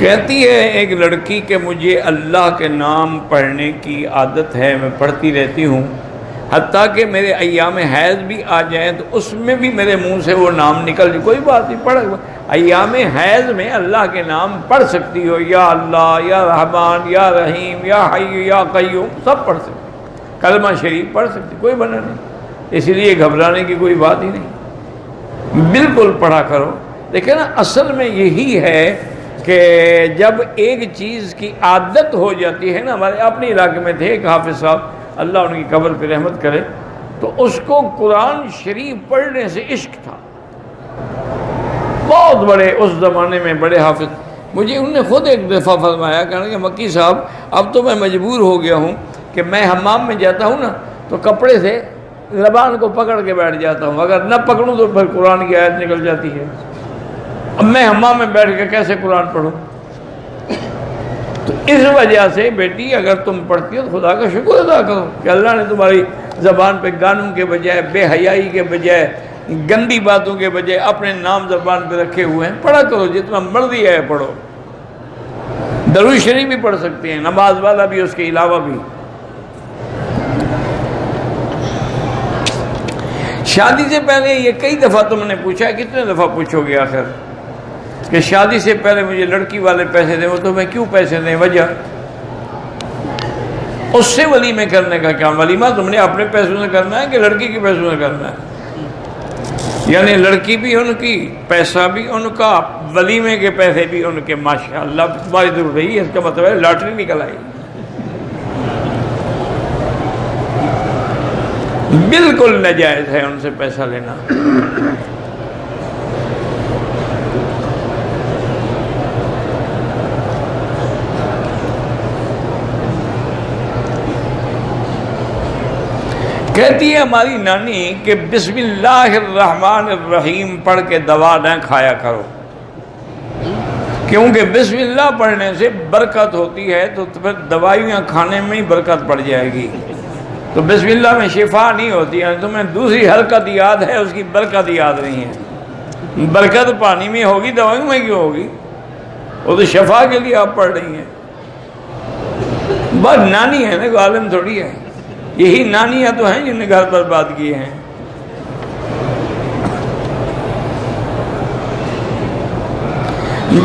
کہتی ہے ایک لڑکی کہ مجھے اللہ کے نام پڑھنے کی عادت ہے، میں پڑھتی رہتی ہوں، حتیٰ کہ میرے ایام حیض بھی آ جائیں تو اس میں بھی میرے منہ سے وہ نام نکل جائے، کوئی بات نہیں، پڑھ ایام حیض میں اللہ کے نام پڑھ سکتی ہو، یا اللہ، یا رحمان، یا رحیم، یا حی، یا قیوم، سب پڑھ سکتی، کلمہ شریف پڑھ سکتی، کوئی بنا نہیں، اس لیے گھبرانے کی کوئی بات ہی نہیں، بالکل پڑھا کرو۔ دیکھیں نا، اصل میں یہی ہے کہ جب ایک چیز کی عادت ہو جاتی ہے نا، ہمارے اپنے علاقے میں تھے ایک حافظ صاحب، اللہ ان کی قبر پہ رحمت کرے، تو اس کو قرآن شریف پڑھنے سے عشق تھا، بہت بڑے اس زمانے میں بڑے حافظ، مجھے انہوں نے خود ایک دفعہ فرمایا، کہنے کہ مکی صاحب اب تو میں مجبور ہو گیا ہوں کہ میں حمام میں جاتا ہوں نا تو کپڑے سے زبان کو پکڑ کے بیٹھ جاتا ہوں، اگر نہ پکڑوں تو پھر قرآن کی آیت نکل جاتی ہے، اب میں حمام میں بیٹھ کے کیسے قرآن پڑھوں؟ تو اس وجہ سے بیٹی اگر تم پڑھتی ہو تو خدا کا شکر ادا کرو کہ اللہ نے تمہاری زبان پہ گانوں کے بجائے، بے حیائی کے بجائے، گندی باتوں کے بجائے اپنے نام زبان پہ رکھے ہوئے ہیں، پڑھا کرو جتنا مرضی ہے پڑھو، درود شریف بھی پڑھ سکتے ہیں، نماز والا بھی، اس کے علاوہ بھی۔ شادی سے پہلے یہ کئی دفعہ تم نے پوچھا، کتنے دفعہ پوچھو گے آخر کہ شادی سے پہلے مجھے لڑکی والے پیسے دیں، وہ تو میں کیوں پیسے دیں؟ وجہ اس سے ولیمے کرنے کا کیا؟ ولیمہ تم نے اپنے پیسوں سے کرنا ہے کہ لڑکی کے پیسوں سے کرنا ہے؟ یعنی لڑکی بھی ان کی، پیسہ بھی ان کا، ولیمے کے پیسے بھی ان کے، ماشاءاللہ تمہاری ضرورت رہی ہے، اس کا مطلب ہے لاٹری نکل آئی، بالکل ناجائز ہے ان سے پیسہ لینا۔ کہتی ہے ہماری نانی کہ بسم اللہ الرحمن الرحیم پڑھ کے دوا نہ کھایا کرو، کیونکہ بسم اللہ پڑھنے سے برکت ہوتی ہے، تو پھر دوائیاں کھانے میں ہی برکت پڑ جائے گی، تو بسم اللہ میں شفا نہیں ہوتی ہے، تمہیں دوسری حرکت یاد ہے، اس کی برکت یاد نہیں ہے، برکت پانی میں ہوگی، دوائیوں میں کیوں ہوگی؟ وہ تو شفا کے لیے آپ پڑھ رہی ہیں، بس نانی ہے نا، عالم تھوڑی ہے، یہی نانیاں تو ہیں جن نے گھر برباد کیے ہیں۔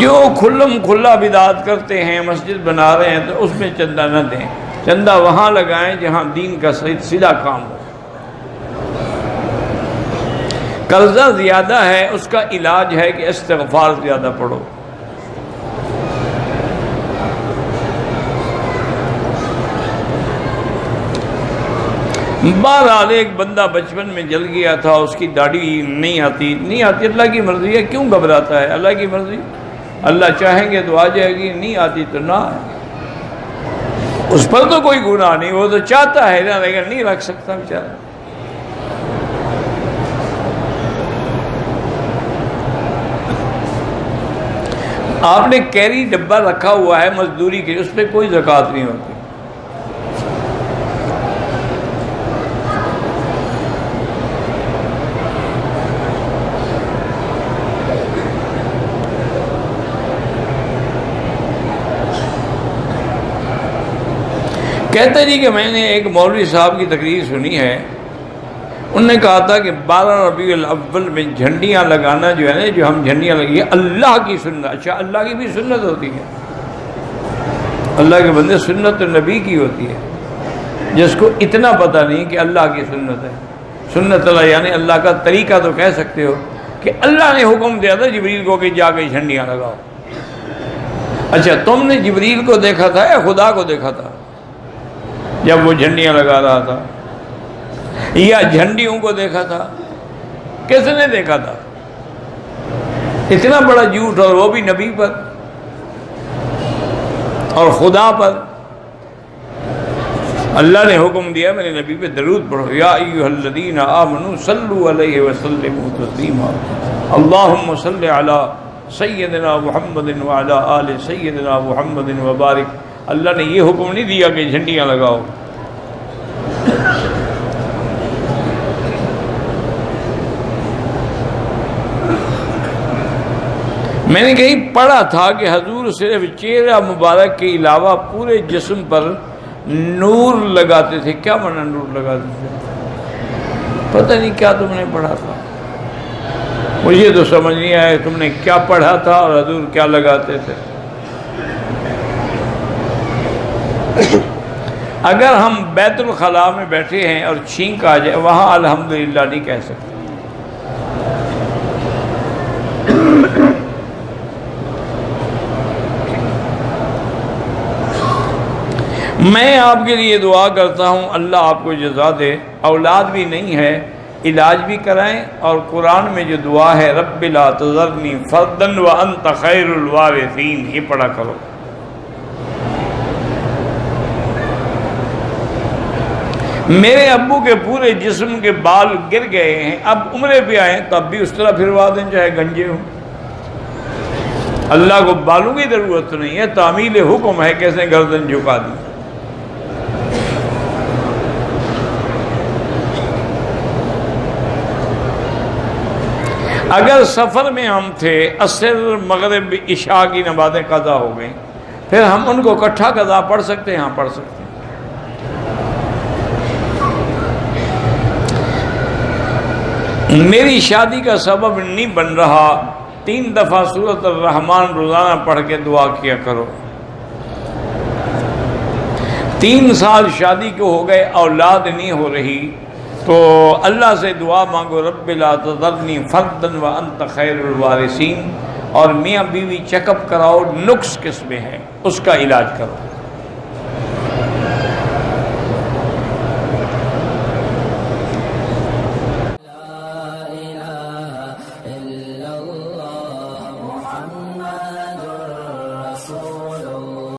جو کھلم کھلا بدعت کرتے ہیں، مسجد بنا رہے ہیں، تو اس میں چندہ نہ دیں، چندہ وہاں لگائیں جہاں دین کا سیدھا کام ہو۔ قرضہ زیادہ ہے، اس کا علاج ہے کہ استغفار زیادہ پڑھو۔ بہرحال ایک بندہ بچپن میں جل گیا تھا، اس کی داڑھی نہیں آتی، اللہ کی مرضی ہے، کیوں گھبراتا ہے؟ اللہ کی مرضی، اللہ چاہیں گے تو آ جائے گی، نہیں آتی تو نہ آئے، اس پر تو کوئی گناہ نہیں، وہ تو چاہتا ہے نا، لیکن نہیں رکھ سکتا بیچارہ۔ آپ نے کیری ڈبہ رکھا ہوا ہے مزدوری کے، اس پہ کوئی زکوٰۃ نہیں ہوتی، کہتے جی کہ میں نے ایک مولوی صاحب کی تقریر سنی ہے، انہوں نے کہا تھا کہ 12 ربیع الاول میں جھنڈیاں لگانا جو ہے نا، جو ہم جھنڈیاں لگی اللہ کی سنت، اچھا اللہ کی بھی سنت ہوتی ہے، اللہ کے بندے سنت نبی کی ہوتی ہے، جس کو اتنا پتہ نہیں کہ اللہ کی سنت ہے، سنت اللہ یعنی اللہ کا طریقہ تو کہہ سکتے ہو کہ اللہ نے حکم دیا تھا جبریل کو کہ جا کے جھنڈیاں لگاؤ، اچھا تم نے جبریل کو دیکھا تھا یا خدا کو دیکھا تھا جب وہ جھنڈیاں لگا رہا تھا، یا جھنڈیوں کو دیکھا تھا؟ کس نے دیکھا تھا؟ اتنا بڑا جھوٹ، اور وہ بھی نبی پر اور خدا پر۔ اللہ نے حکم دیا میرے نبی پہ درود پڑھو، یا ایھا الذین آمنوا صلوا علیہ وسلموا تسلیما، اللہم صل علی سیدنا محمد وعلی آل سیدنا محمد وبارک۔ اللہ نے یہ حکم نہیں دیا کہ جھنڈیاں لگاؤ۔ میں نے کہیں پڑھا تھا کہ حضور صرف چہرہ مبارک کے علاوہ پورے جسم پر نور لگاتے تھے. کیا معنی نور لگاتے تھے؟ پتہ نہیں کیا تم نے پڑھا تھا، مجھے تو سمجھ نہیں آیا تم نے کیا پڑھا تھا اور حضور کیا لگاتے تھے. اگر ہم بیت الخلاء میں بیٹھے ہیں اور چھینک آ جائے وہاں الحمدللہ نہیں کہہ سکتے. میں آپ کے لیے دعا کرتا ہوں اللہ آپ کو جزا دے. اولاد بھی نہیں ہے، علاج بھی کرائیں، اور قرآن میں جو دعا ہے رب لا تذرنی فردا وانت خیر الوارثین یہ پڑھا کرو. میرے ابو کے پورے جسم کے بال گر گئے ہیں، اب عمرے پہ آئے تب بھی اس طرح پھروا دیں چاہے گنجے ہوں. اللہ کو بالوں کی ضرورت نہیں ہے، تعمیل حکم ہے کیسے گردن جھکا دی. اگر سفر میں ہم تھے، عصر مغرب عشاء کی نمازیں قضا ہو گئیں، پھر ہم ان کو اکٹھا قضا پڑھ سکتے ہیں؟ ہاں پڑھ سکتے ہیں. میری شادی کا سبب نہیں بن رہا، 3 دفعہ سورۃ الرحمن روزانہ پڑھ کے دعا کیا کرو. 3 سال شادی کو ہو گئے، اولاد نہیں ہو رہی، تو اللہ سے دعا مانگو رب لا تذرنی فردا وانت خیر الوارثین، اور میاں بیوی چیک اپ کراؤ، نقص کس میں ہے اس کا علاج کرو.